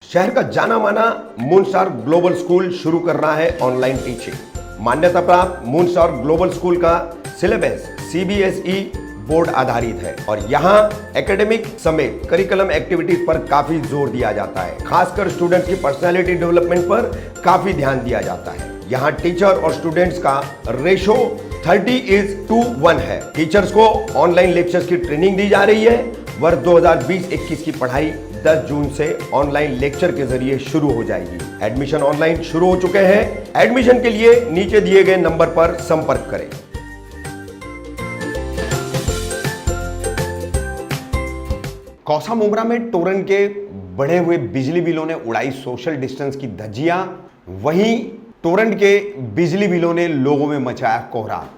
शहर का जाना माना मूनस्टार ग्लोबल स्कूल शुरू कर रहा है ऑनलाइन टीचिंग। मान्यता प्राप्त मूनस्टार ग्लोबल स्कूल का सिलेबस सीबीएसई बोर्ड आधारित है और यहाँ एकेडमिक समेत करिकुलम एक्टिविटीज पर काफी जोर दिया जाता है। खासकर स्टूडेंट्स की पर्सनालिटी डेवलपमेंट पर काफी ध्यान दिया जाता है। यहाँ टीचर और स्टूडेंट्स का रेशो 30:1 है। टीचर्स को ऑनलाइन लेक्चर्स की ट्रेनिंग दी जा रही है। वर्ष 2020-21 की पढ़ाई 10 जून से ऑनलाइन लेक्चर के जरिए शुरू हो जाएगी। एडमिशन ऑनलाइन शुरू हो चुके हैं। एडमिशन के लिए नीचे दिए गए नंबर पर संपर्क करें। कौसा मुमरा में टोरंट के बढ़े हुए बिजली बिलों ने उड़ाई सोशल डिस्टेंस की धज्जियां, वहीं टोरंट के बिजली बिलों ने लोगों में मचाया कोहराम।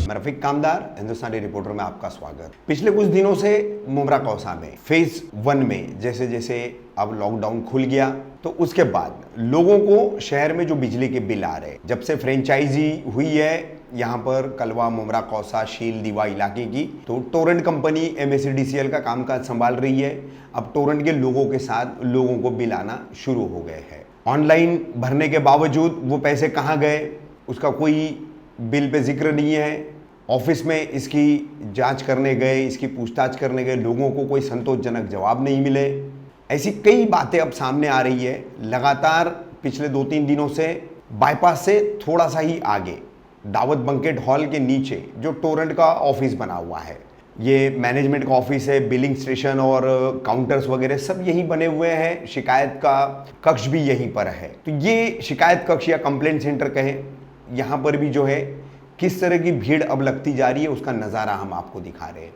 मैं रफीक कामदार, हिंदुस्तानी रिपोर्टर में आपका स्वागत। पिछले कुछ दिनों से मुमरा कौसा में फेज 1 में जैसे जैसे अब लॉकडाउन खुल गया तो उसके बाद लोगों को शहर में जो बिजली के बिल आ रहे, जब से फ्रेंचाइजी हुई है यहाँ पर कलवा, मुमरा, कौसा, शील, दीवा इलाके की, तो टोरंट कंपनी MSEDCL का कामकाज संभाल रही है। अब टोरंट के लोगों के साथ लोगों को बिल आना शुरू हो गए हैं। ऑनलाइन भरने के बावजूद वो पैसे कहाँ गए उसका कोई बिल पे जिक्र नहीं है। ऑफिस में इसकी जांच करने गए, इसकी पूछताछ करने गए लोगों को कोई संतोषजनक जवाब नहीं मिले। ऐसी कई बातें अब सामने आ रही है। लगातार पिछले 2-3 दिनों से बाईपास से थोड़ा सा ही आगे दावत बंकेट हॉल के नीचे जो टोरंट का ऑफिस बना हुआ है, ये मैनेजमेंट का ऑफिस है, बिलिंग स्टेशन और काउंटर्स वगैरह सब यहीं बने हुए हैं। शिकायत का कक्ष भी यहीं पर है। तो ये शिकायत कक्ष या कंप्लेंट सेंटर कहें, यहाँ पर भी जो है किस तरह की भीड़ अब लगती जा रही है उसका नज़ारा हम आपको दिखा रहे हैं।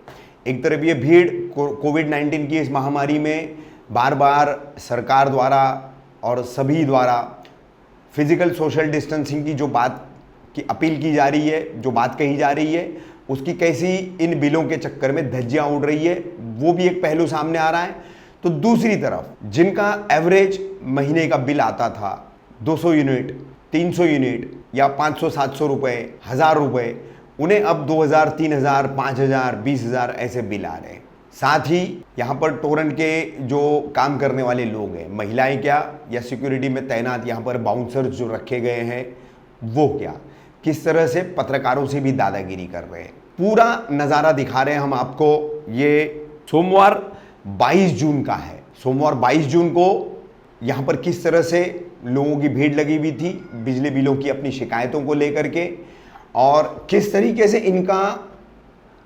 एक तरफ ये भीड़ कोविड-19 की इस महामारी में बार बार सरकार द्वारा और सभी द्वारा फिजिकल सोशल डिस्टेंसिंग की जो बात की अपील की जा रही है, जो बात कही जा रही है, उसकी कैसी इन बिलों के चक्कर में धज्जियां उड़ रही है, वो भी एक पहलू सामने आ रहा है। तो दूसरी तरफ जिनका एवरेज महीने का बिल आता था 200 यूनिट, 300 यूनिट या 500-700 रुपये, 1000 रुपये, उन्हें अब 2000, 3000, 5000, 20000 ऐसे बिल आ रहे हैं। साथ ही यहाँ पर टोरंट के जो काम करने वाले लोग हैं, महिलाएं क्या या सिक्योरिटी में तैनात यहाँ पर बाउंसर्स जो रखे गए हैं वो क्या, किस तरह से पत्रकारों से भी दादागिरी कर रहे हैं, पूरा नज़ारा दिखा रहे हैं हम आपको। ये सोमवार 22 जून का है। सोमवार 22 जून को यहाँ पर किस तरह से लोगों की भीड़ लगी हुई थी बिजली बिलों की अपनी शिकायतों को लेकर के, और किस तरीके से इनका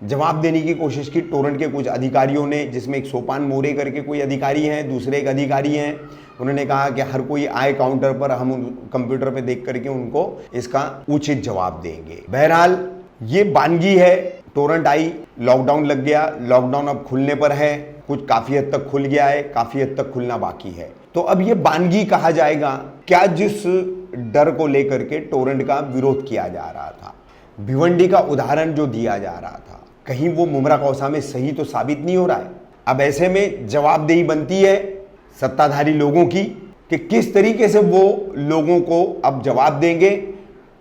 जवाब देने की कोशिश की टोरंट के कुछ अधिकारियों ने, जिसमें एक सोपान मोरे करके कोई अधिकारी हैं, दूसरे एक अधिकारी हैं। उन्होंने कहा कि हर कोई आए काउंटर पर, हम कंप्यूटर पे देख करके उनको इसका उचित जवाब देंगे। बहरहाल ये वानगी है। टोरंट आई, लॉकडाउन लग गया, लॉकडाउन अब खुलने पर है, कुछ काफ़ी हद तक खुल गया है, काफ़ी हद तक खुलना बाकी है। तो अब ये वानगी कहा जाएगा क्या जिस डर को लेकर के टोरंट का विरोध किया जा रहा था, भिवंडी का उदाहरण जो दिया जा रहा था, कहीं वो मुमरा कौसा में सही तो साबित नहीं हो रहा है। अब ऐसे में जवाबदेही बनती है सत्ताधारी लोगों की कि किस तरीके से वो लोगों को अब जवाब देंगे।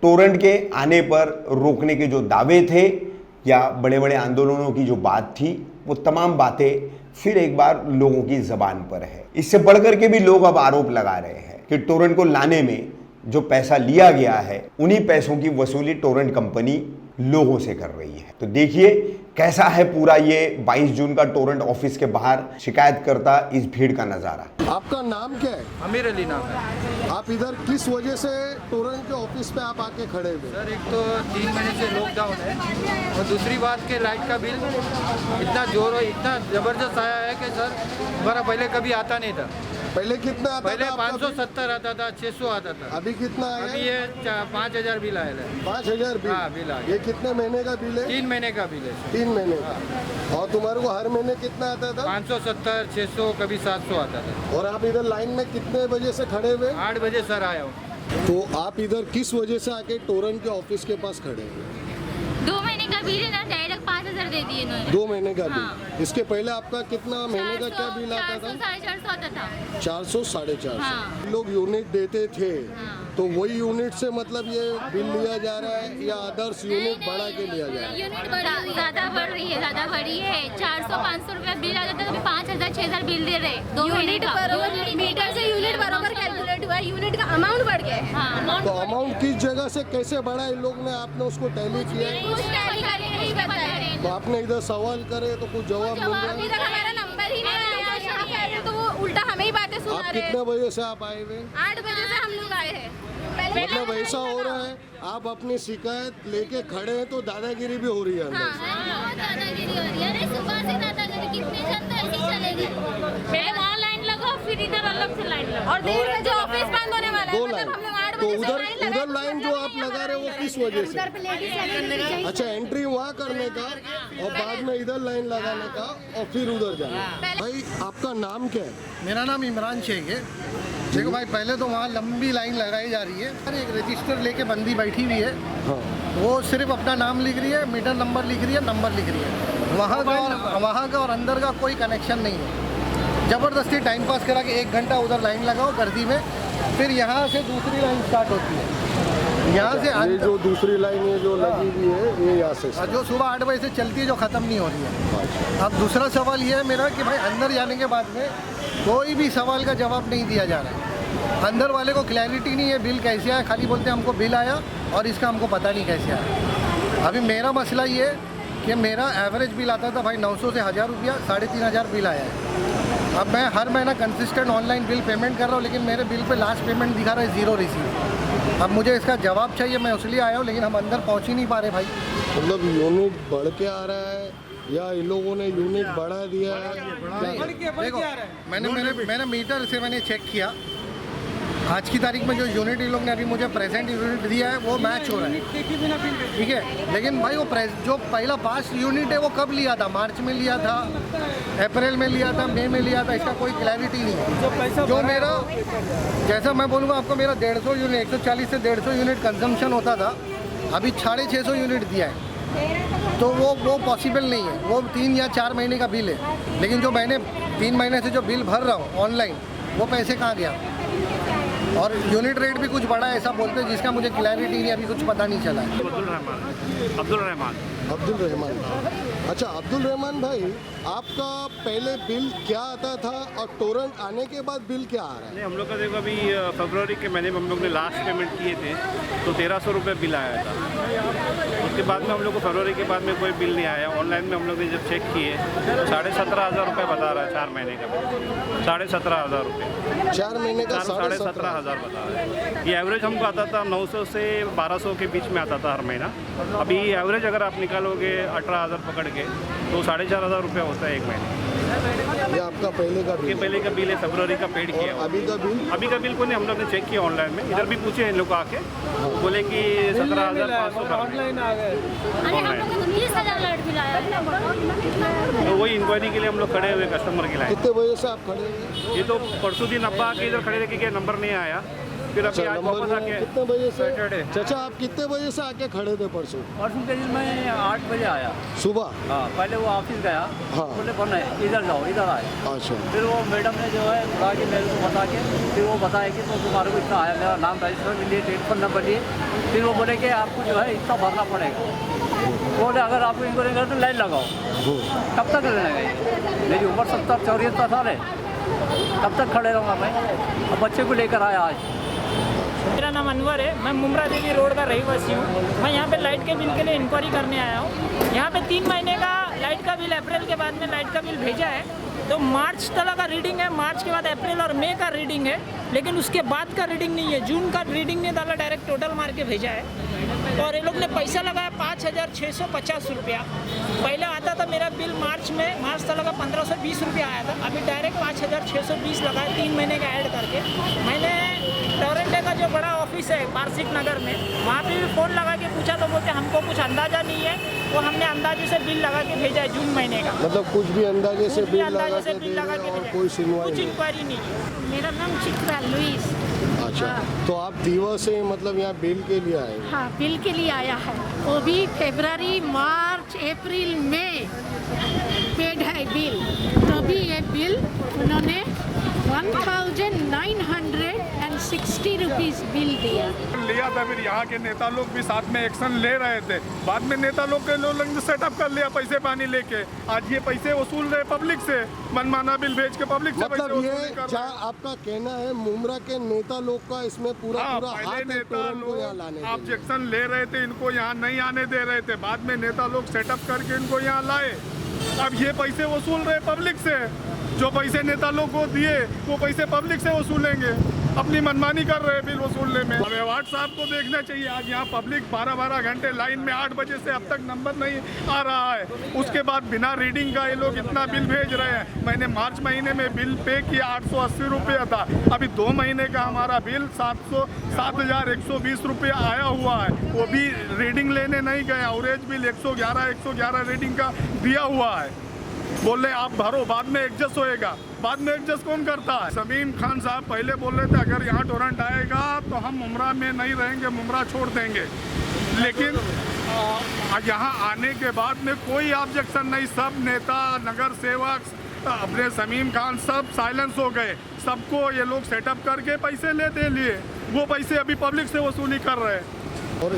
टोरंट के आने पर रोकने के जो दावे थे या बड़े बड़े आंदोलनों की जो बात थी, वो तमाम बातें फिर एक बार लोगों की जबान पर है। इससे बढ़कर के भी लोग अब आरोप लगा रहे हैं कि टोरंट को लाने में जो पैसा लिया गया है, उन्हीं पैसों की वसूली टोरंट कंपनी लोगों से कर रही है। तो देखिए कैसा है पूरा ये 22 जून का टोरंट ऑफिस के बाहर शिकायतकर्ता इस भीड़ का नज़ारा। आपका नाम क्या है? अमीर अली नाम है। आप इधर किस वजह से टोरंट के ऑफिस पे आप आके खड़े हुए? सर एक तो 3 महीने से लॉकडाउन है और दूसरी बात के लाइट का बिल इतना जोर और इतना ज़बरदस्त आया है कि सर हमारा पहले कभी आता नहीं था। पहले कितना आता पहले था? 570 आता था, 600 आता था। अभी कितना आया? अभी ये 5000 बिल आया है। 5000 बिल? हाँ, बिल आया। ये कितने महीने का बिल है? 3 महीने का बिल है। 3 महीने का। और तुम्हारे को हर महीने कितना आता था? 570, 600, कभी 700 आता था। और आप इधर लाइन में कितने बजे से खड़े हुए? 8 बजे सर आया हूँ। तो आप इधर किस वजह से आके टोरंट के ऑफिस के पास खड़े हुए? 2 महीने का बिल है ना, डायरेक्ट 5000 दे दिए इन्होंने। 2 महीने का बिल? हाँ। इसके पहले आपका कितना महीने का क्या बिल आता था? 400, 450 आता था। 400, 450। हाँ। लोग यूनिट देते थे, हाँ। तो वही यूनिट से मतलब ये बिल लिया जा रहा है या अदर्स यूनिट बढ़ा के लिया जा रहा है? यूनिट ज़्यादा बढ़ रही है, ज़्यादा बढ़ी है। 400-500 रुपया बिल आ जाता है, तो 5,000-6,000 बिल दे रहे 2 महीने का। मीटर से यूनिट बराबर कैलकुलेट हुआ है, यूनिट का अमाउंट बढ़ गया है। हाँ, तो अमाउंट किस जगह से कैसे बढ़ा इन लोग ने, आपने उसको टैली किया है? कुछ टैली करके नहीं पता है। तो आपने इधर सवाल करे तो कुछ जवाब मिल रहा अभी है? तक हमारा नंबर ही नहीं आया है, यहाँ पे आए तो वो उल्टा हमें ही बातें सुना आप रहे हैं। कितने बजे से आप आए हुए? 8 बजे से हम लोग आए हैं। मतलब ऐसा हो रहा है आप अपनी शिकायत लेके खड़े हैं तो दादागिरी भी हो रही है अंदर से। बहुत दादागिरी हो रही है। अरे सुबह से दादागिरी कितनी जनता ऐसी चलेगी? पहले वहाँ लाइन लगाओ, फिर इधर अलग से लाइन लगाओ। और देर में जो ऑफिस बंद होने वाला है, दो मतलब लाइन, हम लोग 8 तो बजे से उधर लाइन लगा उधर लाइन जो आप लगा रहे हो वो किस वजह से? उधर पे लेडीज लगेगी। अच्छा, एंट्री वहाँ करने का और बाद में इधर लाइन लगाने का और फिर उधर जाना। भाई आपका नाम क्या है? मेरा नाम इमरान शेख है। देखो भाई, पहले तो वहाँ लंबी लाइन लगाई जा रही है। अरे एक रजिस्टर लेके बंदी बैठी हुई है, हाँ, वो सिर्फ अपना नाम लिख रही है, मीटर नंबर लिख रही है, नंबर लिख रही है। वहाँ का और अंदर का कोई कनेक्शन नहीं है। ज़बरदस्ती टाइम पास करा के 1 घंटा उधर लाइन लगाओ गर्दी में, फिर यहाँ से दूसरी लाइन स्टार्ट होती है। यहाँ से ये जो दूसरी लाइन है जो लगी हुई है ये यहाँ से और जो सुबह 8 बजे से चलती है, जो ख़त्म नहीं हो रही है। अब दूसरा सवाल ये है मेरा कि भाई अंदर जाने के बाद में कोई भी सवाल का जवाब नहीं दिया जा रहा है। अंदर वाले को क्लैरिटी नहीं है बिल कैसे आया, खाली बोलते हैं हमको बिल आया और इसका हमको पता नहीं कैसे आया। अभी मेरा मसला ये है कि मेरा एवरेज बिल आता था भाई 900 से 1000 रुपया, 3,500 बिल आया है। अब मैं हर महीना कंसिस्टेंट ऑनलाइन बिल पेमेंट कर रहा हूँ, लेकिन मेरे बिल पे लास्ट पेमेंट दिखा रहा है 0 रिसीव। अब मुझे इसका जवाब चाहिए, मैं उसलिए आया हूँ, लेकिन हम अंदर पहुँच ही नहीं पा रहे भाई। मतलब यूनिट बढ़ के आ रहा है या इन लोगों ने यूनिट बढ़ा दिया है? देखो, मैंने मीटर से मैंने चेक किया, आज की तारीख में जो यूनिट इन लोग ने अभी मुझे प्रेजेंट यूनिट दिया है वो मैच हो रहा है, ठीक है। लेकिन भाई वो जो पहला पास यूनिट है वो कब लिया था? मार्च में लिया था, अप्रैल में लिया था, मई में लिया था, इसका कोई क्लैरिटी नहीं है। जो मेरा, जैसा मैं बोलूँगा आपको, मेरा 150 यूनिट 140 से 150 यूनिट कंजम्पशन होता था, अभी 650 यूनिट दिया है। तो वो पॉसिबल नहीं है। वो 3 या 4 महीने का बिल है, लेकिन जो मैंने 3 महीने से जो बिल भर रहा हूँ ऑनलाइन, वो पैसे कहाँ गया? और यूनिट रेट भी कुछ बढ़ा है ऐसा बोलते हैं, जिसका मुझे क्लैरिटी नहीं, अभी कुछ पता नहीं चला है। अब्दुल रहमान। अच्छा अब्दुल रहमान भाई, आपका पहले बिल क्या आता था और टोरेंट आने के बाद बिल क्या आ रहा है? नहीं, हम लोग का देखो अभी फरवरी के महीने में हम लोग ने लास्ट पेमेंट किए थे तो 1300 रुपये बिल आया था। उसके बाद में हम लोग को फरवरी के बाद में कोई बिल नहीं आया। ऑनलाइन में हम लोग ने जब चेक किए तो 17,500 रुपये बता रहा है 4 महीने का बिल। 17,500 रुपये 4 महीने का 17,500 बता रहा है। ये एवरेज हमको आता था 900 से 1200 के बीच में आता था हर महीना। अभी एवरेज अगर आप निकालोगे 18,000 पकड़ के तो 4,500 रुपये होता है 1 महीने। ये आपका पहले का ये बिल? पहले का बिल है, फरवरी का पेड किया। अभी का बिल? अभी का बिल को नहीं, हम लोग ने चेक किया ऑनलाइन में। इधर भी पूछे इन लोग आके, तो बोले कि 17,500 ऑनलाइन आ गए। अरे हम लोग को तो 20,000 लाइट बिल आया है। तो वही इंक्वायरी के लिए हम लोग खड़े हुए कस्टमर के लाइन। कितने बजे से आप खड़े हैं? ये तो परसों दिन अब्बा आके इधर खड़े रखे कि नंबर नहीं आया, फिर अभी आज वापस आके कितने बजे से? सैटरडे। चाचा आप कितने बजे से आके खड़े थे परसों? परसों के दिन मैं 8 बजे आया। सुबह? हाँ, पहले वो ऑफिस गया, हाँ। बोले कौन है इधर जाओ, इधर आए। अच्छा, फिर वो मैडम ने जो है बुला के मेरे को बता के, फिर वो बताया कि तो तुम्हारे को इतना आया, मेरा नाम रजिस्टर लिए, टेलीफोन नंबर लिए। फिर वो बोले कि आपको जो है इतना भरना पड़ेगा। बोले अगर आपको इनको नहीं करना तो लाइन लगाओ। कब तक रहना ये? मेरी उम्र 70-74 साल है, कब तक खड़े रहूँगा मैं? अब बच्चे को लेकर आया आज। मेरा नाम अनवर है, मैं मुमरा देवी रोड का रहीवासी हूँ। मैं यहाँ पे लाइट के बिल के लिए इंक्वायरी करने आया हूँ। यहाँ पे 3 महीने का लाइट का बिल, अप्रैल के बाद में लाइट का बिल भेजा है, तो मार्च तक का रीडिंग है, मार्च के बाद अप्रैल और मई का रीडिंग है, लेकिन उसके बाद का रीडिंग नहीं है। जून का रीडिंग नहीं डाला, डायरेक्ट टोटल मार के भेजा है। और ये लोग ने पैसा लगाया 5,650 रुपया। पहले आता था मेरा बिल मार्च तक का 1,520 रुपया आया था, अभी डायरेक्ट 5,620 लगाया 3 महीने का ऐड करके। मैंने टोरेंटे का जो बड़ा ऑफिस है पारसिक नगर में, वहाँ पे भी फ़ोन लगा के पूछा तो बोलते हमको कुछ अंदाज़ा नहीं है, वो हमने अंदाजे से बिल लगा के भेजा है जून महीने का। मतलब कुछ भी अंदाजे से बिल लगा के बिल लगा के और भेजा, कोई सुनवाई कुछ नहीं? इंक्वायरी नहीं है। मेरा नाम चित्रा लुइस। अच्छा, तो आप दीवा से मतलब यहाँ बिल के लिए आए? हाँ, बिल के लिए आया है, वो भी फरवरी, मार्च, अप्रैल, मई पेड है बिल। तभी ये बिल उन्होंने 1,960 60 रुपीज़ बिल दिया। लिया था, फिर यहाँ के नेता लोग भी साथ में एक्शन ले रहे थे। बाद में नेता लोग के लोग ने सेटअप कर लिया पैसे पानी लेके। आज ये पैसे वसूल रहे पब्लिक से, मनमाना बिल भेज के पब्लिक से पैसे मतलब वसूल ये कर क्या रहे हैं। आपका कहना है मुमरा के नेता लोग का इसमें पूरा हाँ, पूरा पहले हाथ है नेता टोरंट को यहाँ लोग लाने के लिए। ऑब्जेक्शन ले रहे थे, इनको यहाँ नहीं आने दे रहे थे। बाद में नेता लोग सेटअप करके इनको यहाँ लाए। अब ये पैसे वसूल रहे पब्लिक से। जो पैसे नेता लोग को दिए वो पैसे पब्लिक से वसूलेंगे। अपनी मनमानी कर रहे हैं बिल वसूलने में। अब अवार्ड साहब को देखना चाहिए। आज यहाँ पब्लिक 12-12 घंटे लाइन में 8 बजे से अब तक नंबर नहीं आ रहा है। उसके बाद बिना रीडिंग का ये लोग इतना बिल भेज रहे हैं। मैंने मार्च महीने में बिल पे किया 880 रुपया था। अभी 2 महीने का हमारा बिल 7,120 रुपया आया हुआ है। वो भी रीडिंग लेने नहीं गए। एवरेज बिल 111 रीडिंग का दिया हुआ है। बोल रहे आप भरो, बाद में एडजस्ट होएगा। बाद में एडजस्ट कौन करता है? समीम खान साहब पहले बोल रहे थे अगर यहाँ टोरंट आएगा तो हम मुमरा में नहीं रहेंगे, मुमरा छोड़ देंगे। लेकिन यहाँ आने के बाद में कोई ऑब्जेक्शन नहीं। सब नेता, नगर सेवक, अपने समीम खान सब साइलेंस हो गए। सबको ये लोग सेटअप करके पैसे लेते लिए, वो पैसे अभी पब्लिक से वसूली कर रहे हैं। और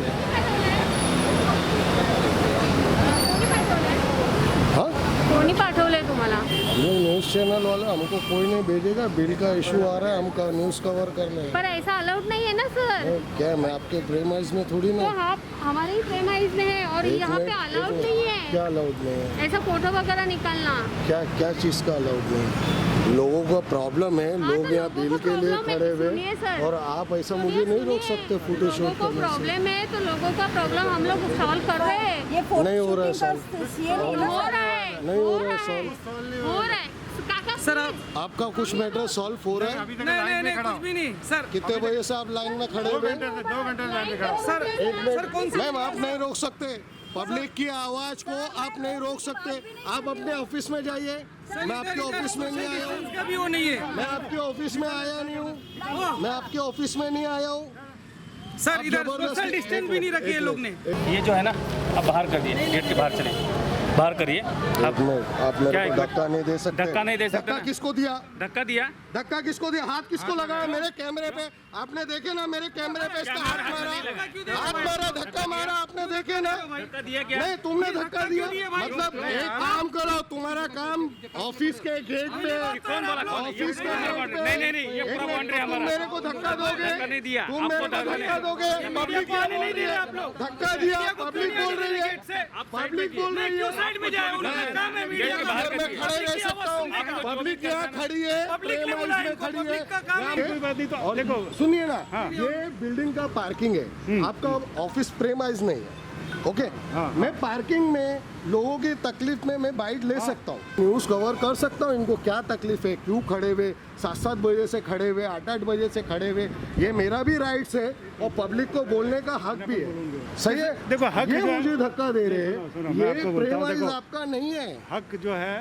हाँ कोणी पाठवलंय तुम्हाला? ये न्यूज़ चैनल वाला हमको कोई नहीं भेजेगा। बिल का इशू आ रहा है, हमका न्यूज़ कवर करना है। पर ऐसा अलाउड नहीं है ना सर। क्या मैं आपके प्रेमाइज में थोड़ी तो ना? आप हमारे ही प्रेमाइज में है और एक यहाँ पे मिनट, अलाउड एक नहीं मिनट। है क्या अलाउड नहीं है? ऐसा फोटो वगैरह निकालना। क्या क्या चीज़ का अलाउड नहीं है? लोगों का प्रॉब्लम है। हाँ, लोग तो यहाँ लोगों बिल को के लिए प्रॉब्लम है, खड़े हुए सुनिए सर। और आप ऐसा सुनिए, मुझे नहीं रोक सुनिए। सकते फोटो लोगों शूट को करने से। प्रॉब्लम है तो लोगों का प्रॉब्लम हम लोग सॉल्व कर रहे हैं। ये नहीं हो रहा है सॉल्व। हो रहा है, नहीं हो रहा है हो रहा है। काका सर आपका कुछ मैटर सॉल्व हो रहा है? नहीं कुछ भी नहीं सर। कितने बजे से आप लाइन में खड़े हुए? 2 घंटे लाइन में खड़ा। सर सर कौन सा मैम आप नहीं रोक सकते। पब्लिक की आवाज को आप नहीं रोक सकते। आप अपने ऑफिस में जाइए। मैं आपके ऑफिस में नहीं आया हूँ। इसका भी वो नहीं है मैं आपके ऑफिस में आया नहीं हूँ। मैं आपके ऑफिस में नहीं आया हूँ। सर। इधर जबरदस्ती- सोशल डिस्टेंस भी नहीं रखी है लोग ने। ये जो है ना, अब बाहर कर दिए, गेट के बाहर चले, बाहर करिए। आप मेरे क्या को है? धक्का नहीं दे सकते। धक्का नहीं दे सकते धक्का ना। किसको दिया? धक्का दिया। धक्का किसको दिया? हाथ किसको लगाया? मेरे कैमरे पे आपने देखे ना? मेरे कैमरे पे इसका हाथ मारा, धक्का मारा। आपने देखे ना? धक्का दिया क्या? नहीं, तुमने धक्का दिया। मतलब एक काम करो, तुम्हारा काम ऑफिस के गेट पे, कौन बोला? ऑफिस के गेट पे। नहीं, ये पूरा बाउंड्री तुम हमारा। मेरे को धक्का दोगे? धक्का नहीं दिया। तुम मेरे को धक्का दोगे? पब्लिक क्या बोल रही है? धक्का दिया, पब्लिक बोल रही है। पब्लिक बोल रही है। साइड में जाए, उन्होंने काम है मीडिया का। घर में खड़े रह सकता हूँ। पब्लिक यहाँ खड़ी है, प्रेमाइज में खड़ी है। कोई बात नहीं। तो देखो सुनिए ना, ये बिल्डिंग का पार्किंग है। आपका ऑफिस प्रेमाइज नहीं है। ओके, मैं पार्किंग में लोगों की तकलीफ में मैं बाइट ले सकता हूँ, न्यूज़ कवर कर सकता हूँ। इनको क्या तकलीफ है, क्यों खड़े हुए, 7-7 बजे से खड़े हुए, 8-8 बजे से खड़े हुए। ये मेरा भी राइट्स है और पब्लिक को बोलने का हक भी है। सही है? देखो, हक ये जो है- मुझे धक्का दे रहे सुनो, हैं। मैं ये आपको बोलता हूँ, प्रेमाइज देखो। आपका नहीं है। हक जो है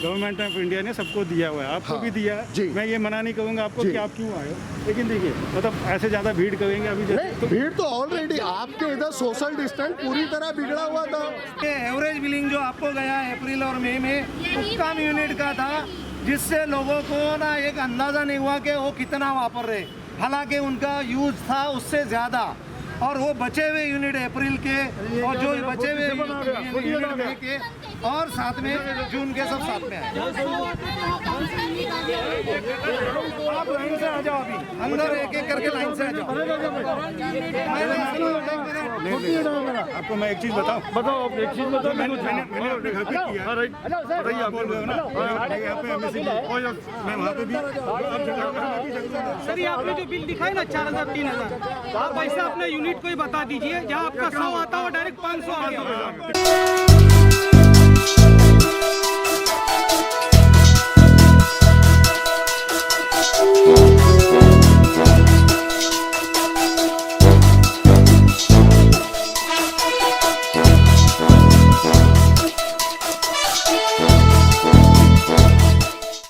गवर्नमेंट ऑफ इंडिया ने सबको दिया हुआ है। आपको हाँ, भी दिया है। जी। मैं ये मना नहीं करूँगा आपको जी। कि आप क्यों आए हो। लेकिन देखिए, मतलब ऐसे ज़्यादा भीड़ करेंगे अभी जैसे- नहीं, भीड़ तो ऑलरेडी आपके इधर सोशल डिस्टेंस पूरी तरह बिगड़ा हुआ था। एवरेज बिलिंग जो आपको गया अप्रैल और मई में वो कम यूनिट का था, जिससे लोगों को ना एक अंदाज़ा नहीं हुआ कि वो कितना वापर रहे। हालांकि उनका यूज था उससे ज़्यादा, और वो बचे हुए यूनिट अप्रैल के और जो बचे हुए यूनिट मई के और साथ में जून के सब साथ में आए। आप लाइन से आ जाओ, अभी अंदर एक एक करके लाइन से आ जाओ। आपको मैं एक चीज़ बताऊं। बताओ, एक चीज़ बताओ। मैंने अपने घर पे किया है। बताइए, आप बोल रहे हो ना, यहाँ पे MSC और मैं वहाँ पे भी सर ये आपने जो बिल दिखाई ना 4,000 3,000, आप ऐसा अपने यूनिट को ही बता दीजिए। जहाँ आपका 100 आता हो डायरेक्ट 500 आ गया।